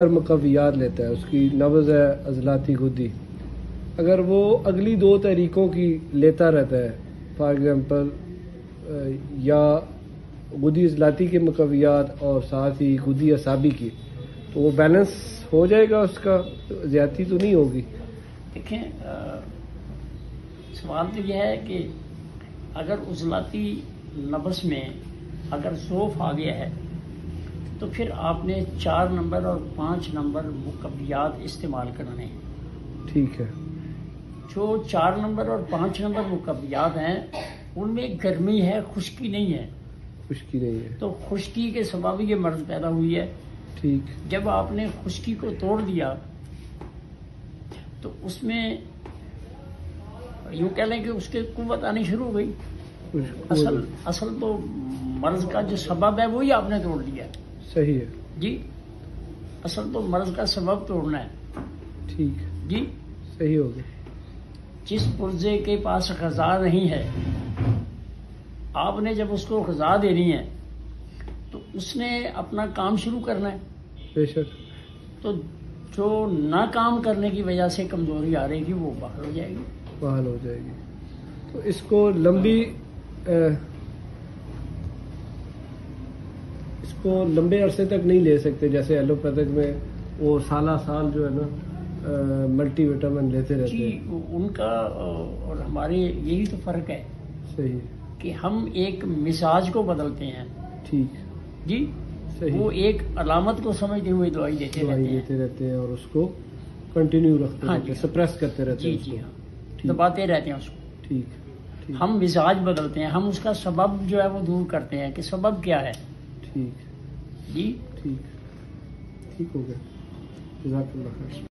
مقویات لیتا ہے، اس کی نبض ہے عضلاتی غدی، اگر وہ اگلی دو طریقوں کی لیتا رہتا ہے، فار ایگزامپل یا غدی عضلاتی کے مقویات اور ساتھ ہی غدی اعصابی کی، تو وہ بیلنس ہو جائے گا، اس کا زیادتی تو نہیں ہوگی؟ دیکھیں، سوال تو یہ ہے کہ اگر عضلاتی نبض میں اگر ضعف آ گیا ہے تو پھر آپ نے 4 نمبر اور 5 نمبر مقویات استعمال کرنے ہیں۔ ٹھیک ہے۔ جو 4 نمبر اور 5 نمبر مقویات ہیں ان میں گرمی ہے، خشکی نہیں ہے۔ خشکی نہیں ہے تو خشکی کے سبب یہ مرض پیدا ہوئی ہے۔ ٹھیک۔ جب آپ نے خشکی کو توڑ دیا تو اس میں یوں کہہ لیں کہ اس کی قوت آنی شروع ہو گئی۔ اصل تو مرض کا جو سبب ہے وہی آپ نے توڑ دیا۔ صحیح ہے جی، اصل تو مرض کا سبب توڑنا ہے۔ ٹھیک جی، صحیح ہو گیا۔ جس پرزے کے پاس غذا نہیں ہے، آپ نے جب اس کو غذا دینی ہے تو اس نے اپنا کام شروع کرنا ہے۔ بے شک۔ تو جو نہ کام کرنے کی وجہ سے کمزوری آ رہی تھی وہ بحال ہو جائے گی۔ بحال ہو جائے گی۔ تو اس کو لمبے عرصے تک نہیں لے سکتے، جیسے ایلوپیتھک میں وہ سالہ سال جو ہے نا ملٹی وٹامن لیتے رہتے ہیں۔ جی، ان کا اور ہمارے یہی تو فرق ہے۔ صحیح کہ ہم ایک مزاج کو بدلتے ہیں۔ ٹھیک جی، صحیح۔ وہ ایک علامت کو سمجھتے ہوئے دوائی دیتے رہتے ہیں اور اس کو کنٹینیو رکھتے ہاں رہتے ہیں، جی، سپریس کرتے رہتے ہیں۔ جی جی ہاں، دباتے رہتے ہیں اس کو۔ ٹھیک۔ ہم مزاج بدلتے ہیں، ہم اس کا سبب جو ہے وہ دور کرتے ہیں کہ سبب کیا ہے۔ ٹھیک جی ٹھیک ہو گیا۔ جزاک اللہ خیر۔